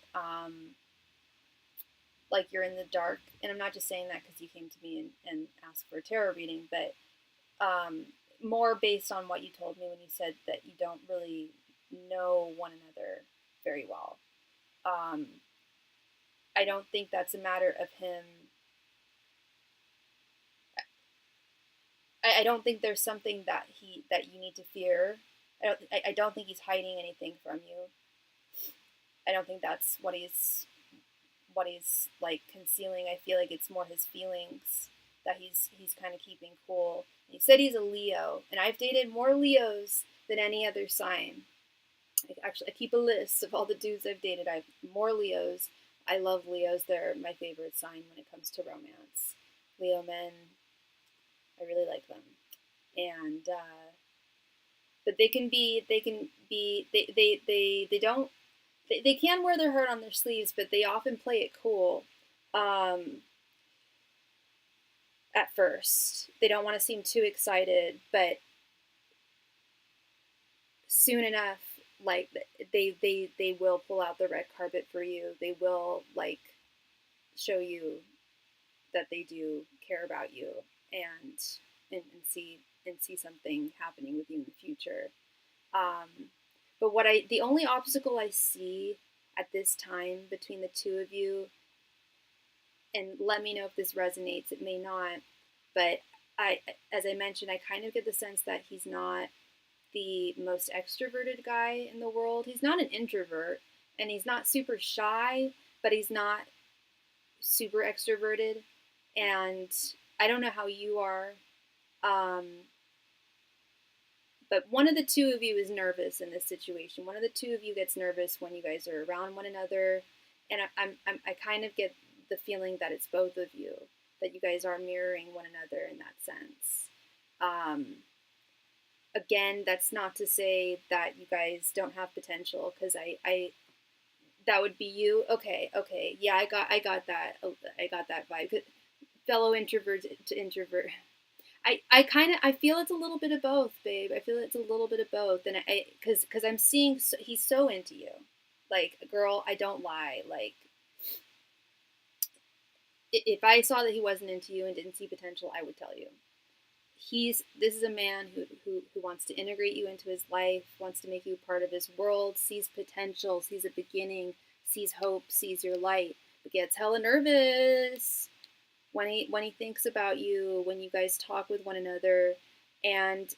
like you're in the dark. And I'm not just saying that because you came to me and asked for a tarot reading, but more based on what you told me when you said that you don't really know one another very well. I don't think that's a matter of him. I don't think there's something that you need to fear. I don't think he's hiding anything from you. I don't think that's what he's like concealing. I feel like it's more his feelings that he's kind of keeping cool. He said he's a Leo, and I've dated more Leos than any other sign. I keep a list of all the dudes I've dated. I have more Leos. I love Leos. They're my favorite sign when it comes to romance. Leo men, I really like them. And but they can wear their heart on their sleeves, but they often play it cool. At first, they don't want to seem too excited, but soon enough, like they will pull out the red carpet for you. They will like show you that they do care about you and see something happening with you in the future. But the only obstacle I see at this time between the two of you, and let me know if this resonates, it may not, but as I mentioned, I kind of get the sense that he's not the most extroverted guy in the world. He's not an introvert, and he's not super shy, but he's not super extroverted. And I don't know how you are, but one of the two of you is nervous in this situation. One of the two of you gets nervous when you guys are around one another, and I kind of get the feeling that it's both of you, that you guys are mirroring one another in that sense. Again, that's not to say that you guys don't have potential, because that would be you. Okay, yeah, I got that vibe. Fellow introvert to introvert. I feel it's a little bit of both, babe. I feel it's a little bit of both, and because I'm seeing he's so into you, like, girl, I don't lie. Like, if I saw that he wasn't into you and didn't see potential, I would tell you. This is a man who wants to integrate you into his life, wants to make you part of his world, sees potential, sees a beginning, sees hope, sees your light, but gets hella nervous when he thinks about you, when you guys talk with one another, and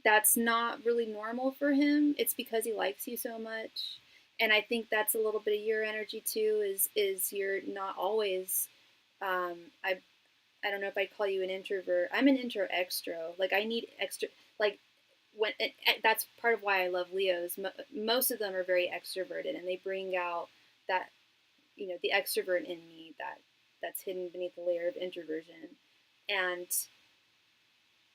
that's not really normal for him. It's because he likes you so much. And I think that's a little bit of your energy too, is you're not always I don't know if I'd call you an introvert. I'm an intro extro. Like I need extra like when that's part of why I love Leos. Most of them are very extroverted and they bring out that the extrovert in me that's hidden beneath the layer of introversion. And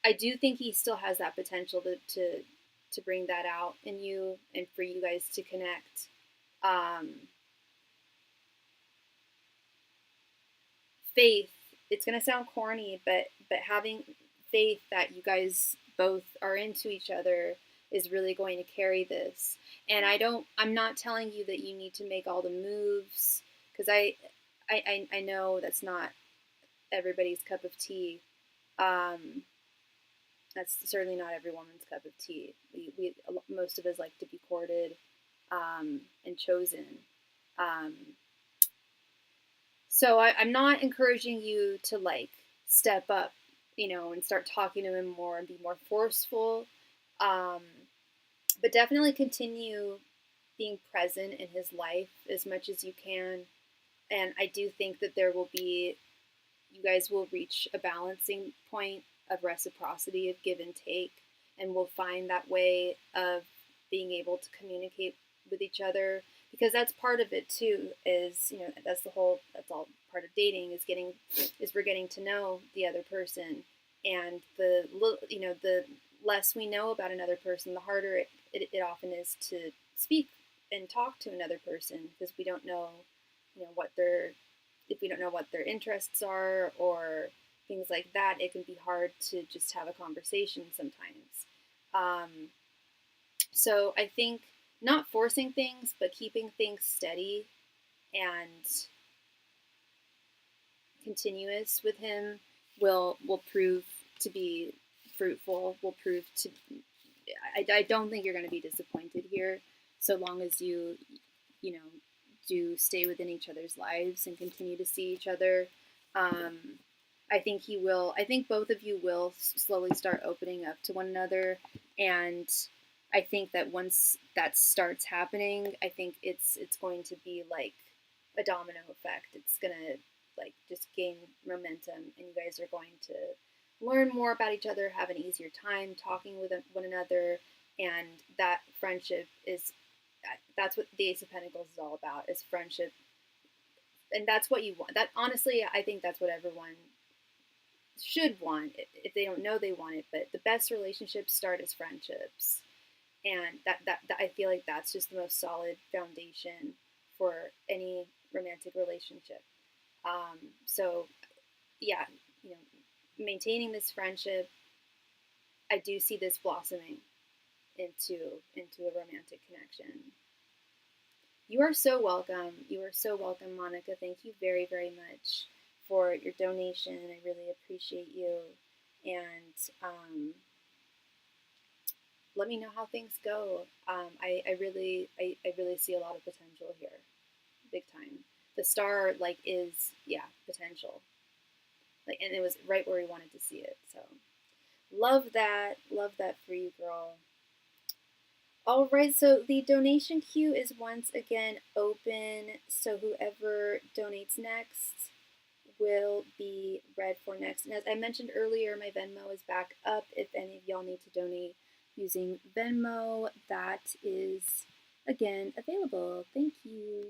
I do think he still has that potential to bring that out in you and for you guys to connect. Faith. It's gonna sound corny, but having faith that you guys both are into each other is really going to carry this. And I'm not telling you that you need to make all the moves because I know that's not everybody's cup of tea. Um, that's certainly not every woman's cup of tea. Most of us like to be courted and chosen. Um, so I'm not encouraging you to like step up, and start talking to him more and be more forceful. Um, but definitely continue being present in his life as much as you can. And I do think that you guys will reach a balancing point of reciprocity, of give and take, and will find that way of being able to communicate with each other, because that's part of it too, is that's all part of dating, is we're getting to know the other person. And the less we know about another person, the harder it often is to speak and talk to another person, because we don't know what their if we don't know what their interests are or things like that. It can be hard to just have a conversation sometimes. So I think not forcing things, but keeping things steady and continuous with him will prove to be fruitful. Will prove to. I don't think you're going to be disappointed here, so long as you do stay within each other's lives and continue to see each other. I think he will. I think both of you will slowly start opening up to one another, and I think that once that starts happening, I think it's going to be like a domino effect. It's gonna like just gain momentum, and you guys are going to learn more about each other, have an easier time talking with one another, and that friendship that's what the Ace of Pentacles is all about, is friendship. And that's what you want. That honestly, I think that's what everyone should want. If they don't know they want it, but the best relationships start as friendships. And that I feel like that's just the most solid foundation for any romantic relationship. So yeah, maintaining this friendship, I do see this blossoming into a romantic connection. You are so welcome. You are so welcome, Monica. Thank you very, very much for your donation. I really appreciate you. And let me know how things go. I really see a lot of potential here, big time. The star is potential, and it was right where we wanted to see it. So love that for you, girl. All right, so the donation queue is once again open. So whoever donates next will be read for next. And as I mentioned earlier, my Venmo is back up. If any of y'all need to donate using Venmo, that is again available. Thank you.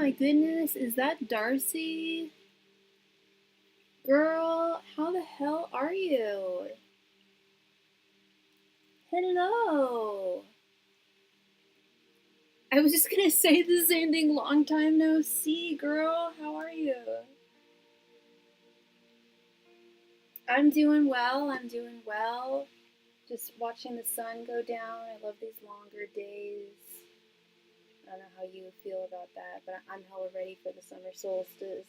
my goodness, is that Darcy? Girl, how the hell are you? Hello. I was just gonna say the same thing. Long time no see, girl. How are you? I'm doing well. I'm doing well. Just watching the sun go down. I love these longer days. I don't know how you feel about that, but I'm hella ready for the summer solstice.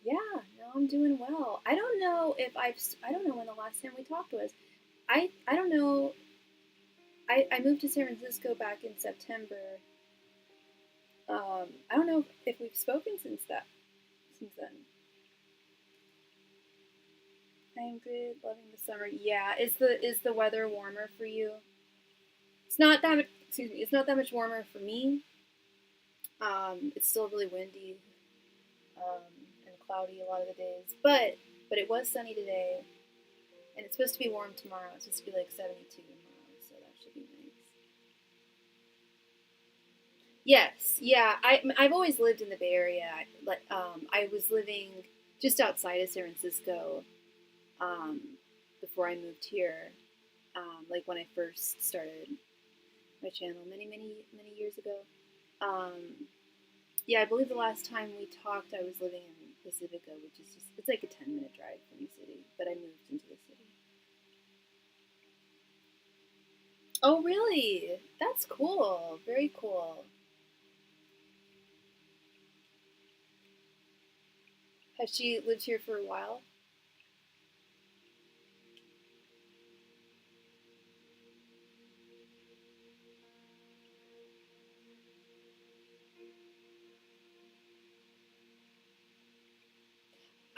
Yeah, no, I'm doing well. I don't know if I don't know when the last time we talked was. I don't know. I moved to San Francisco back in September. I don't know if we've spoken since then. I'm good, loving the summer. Yeah, is the weather warmer for you? It's not that. Excuse me. It's not that much warmer for me. It's still really windy and cloudy a lot of the days, but it was sunny today, and it's supposed to be warm tomorrow. It's supposed to be like 72 tomorrow, so that should be nice. Yes, yeah. I've always lived in the Bay Area. I was living just outside of San Francisco um, before I moved here. Like when I first started my channel many years ago. Um, yeah, I believe the last time we talked, I was living in Pacifica, which is it's like a 10-minute drive from the city. But I moved into the city. Oh, really? That's cool. Very cool. Has she lived here for a while?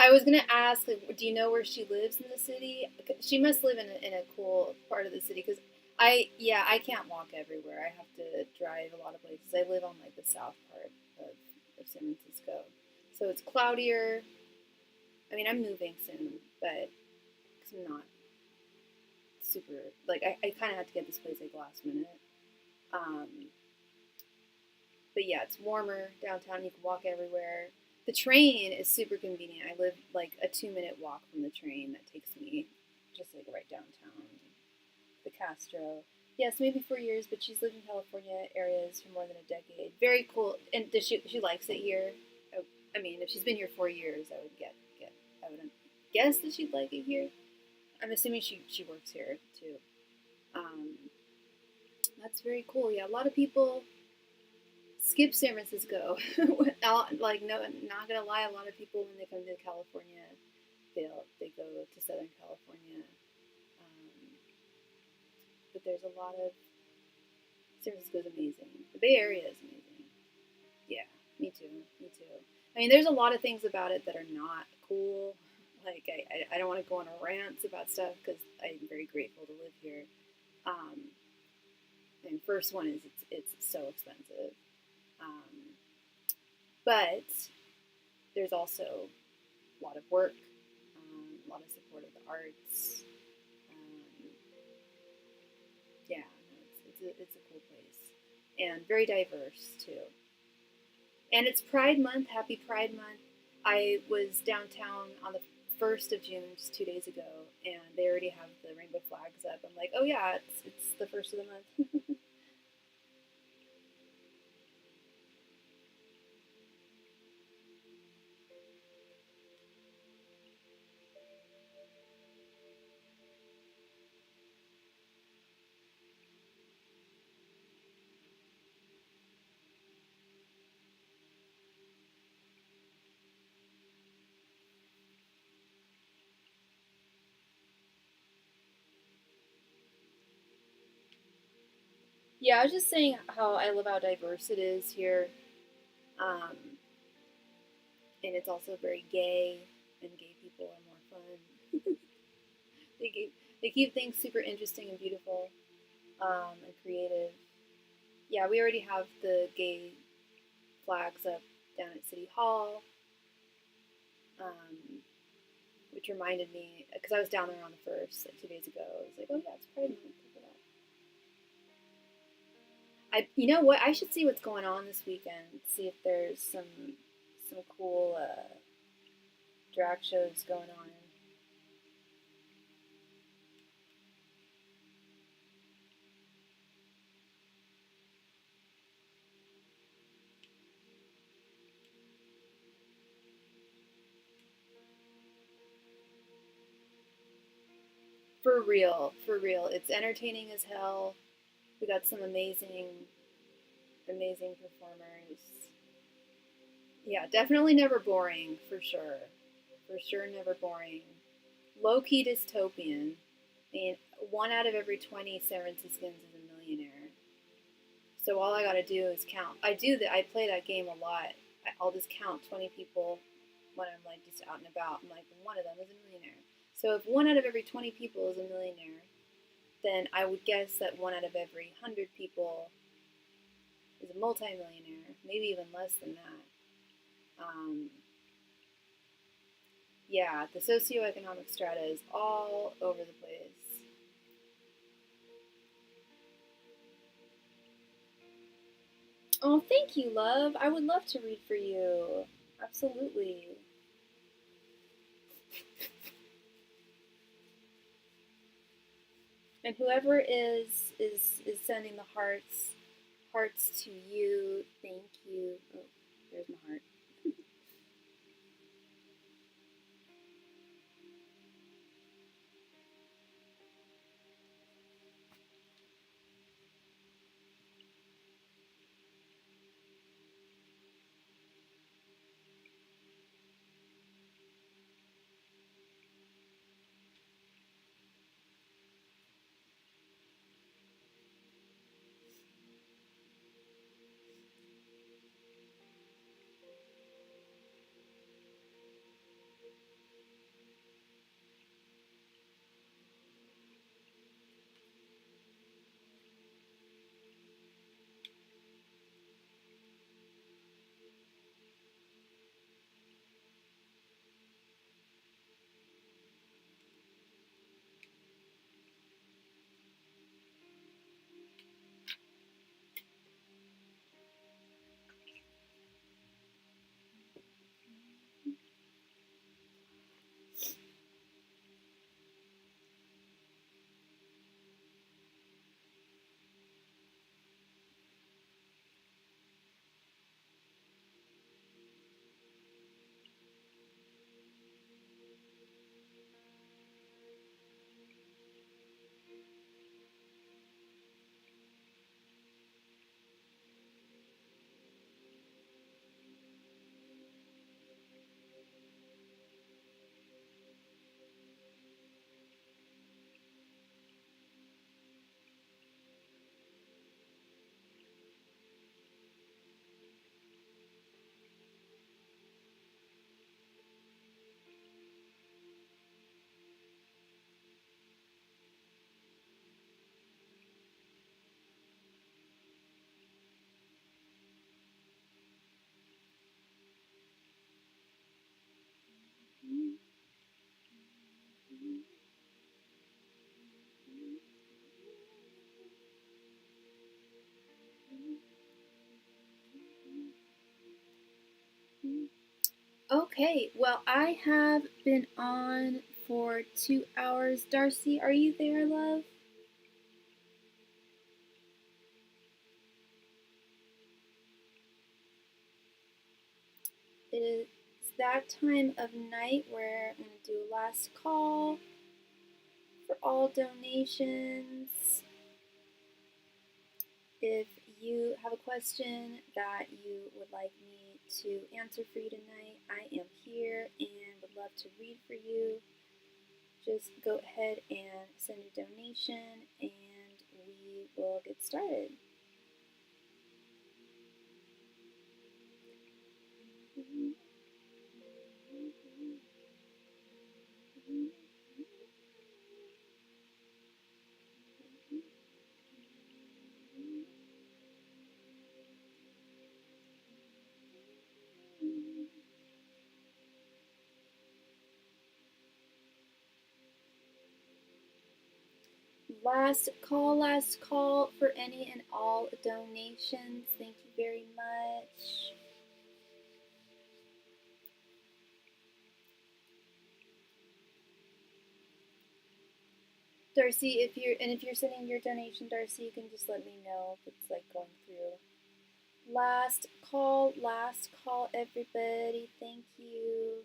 I was gonna ask, like, do you know where she lives in the city? She must live in a cool part of the city because I can't walk everywhere. I have to drive a lot of places. I live on like the south part of San Francisco, so it's cloudier. I mean, I'm moving soon, but cause I'm not super like I kind of had to get this place like last minute. Um, but yeah, it's warmer downtown. You can walk everywhere. The train is super convenient. I live like a 2-minute walk from the train that takes me just like right downtown. The Castro. Yes, maybe 4 years, but she's lived in California areas for more than a decade. Very cool. And does she likes it here? I mean, if she's been here 4 years, I would guess that she'd like it here. I'm assuming she works here too. Um, that's very cool. Yeah, a lot of people skip San Francisco. Like, no, not gonna lie, a lot of people when they come to California, they go to Southern California. Um, but there's a lot of San Francisco's amazing. The Bay Area is amazing. Yeah, me too. Me too. I mean, there's a lot of things about it that are not cool. Like, I don't want to go on a rant about stuff because I'm very grateful to live here. Um, and first one is it's so expensive. Um, but there's also a lot of work, a lot of support of the arts. Um, yeah, no, it's a cool place and very diverse too. And it's Pride Month. Happy Pride Month. I was downtown on the 1st of June, just 2 days ago, and they already have the rainbow flags up. I'm like, oh yeah, it's the first of the month. Yeah, I was just saying how I love how diverse it is here, um, and it's also very gay, and gay people are more fun. They keep things super interesting and beautiful, and creative. Yeah, we already have the gay flags up down at City Hall, um, which reminded me because I was down there on the 1st, like 2 days ago. I was like, oh yeah, it's Pride Month. You know what? I should see what's going on this weekend. See if there's some cool drag shows going on. For real, for real. It's entertaining as hell. We got some amazing performers. Yeah, definitely never boring, for sure. For sure, never boring. Low key dystopian. I mean, 1 out of every 20 San Franciscans is a millionaire. So all I gotta do is count. I do that. I play that game a lot. I'll just count 20 people when I'm like just out and about. I'm like, one of them is a millionaire. So if 1 out of every 20 people is a millionaire, then I would guess that 1 out of every 100 people is a multimillionaire, maybe even less than that. Yeah, the socioeconomic strata is all over the place. Oh, thank you, love. I would love to read for you. Absolutely. And whoever is sending the hearts to you, thank you. Oh, there's my heart. Okay, well, I have been on for 2 hours. Darcy, are you there, love? It is that time of night where I'm going to do a last call for all donations. If you have a question that you would like me to answer for you tonight, I am here and would love to read for you. Just go ahead and send your donation and we will get started. Last call for any and all donations. Thank you very much. Darcy, if you're sending your donation, Darcy, you can just let me know if it's like going through. Last call, everybody. Thank you.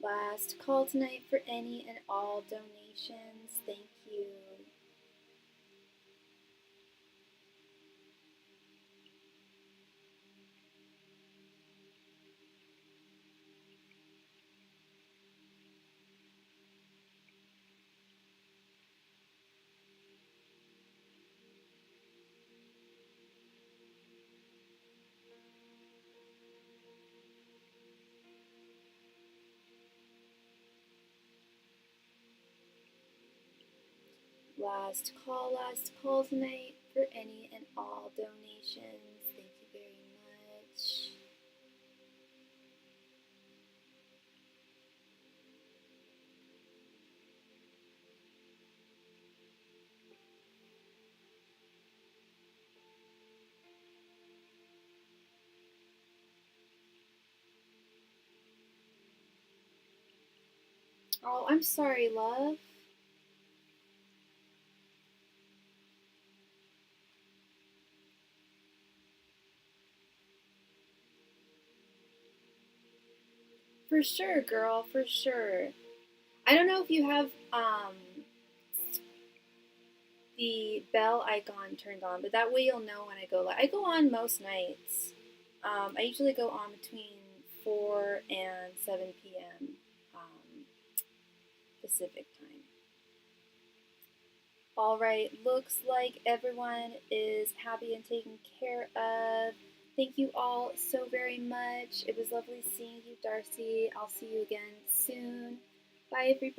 Last call tonight for any and all donations. Thank you. Last call tonight for any and all donations. Thank you very much. Oh, I'm sorry, love. For sure, girl, for sure. I don't know if you have the bell icon turned on, but that way you'll know when I go live. I go on most nights. I usually go on between 4 and 7 p.m. Pacific time. All right, looks like everyone is happy and taken care of. Thank you all so very much. It was lovely seeing you, Darcy. I'll see you again soon. Bye, everybody.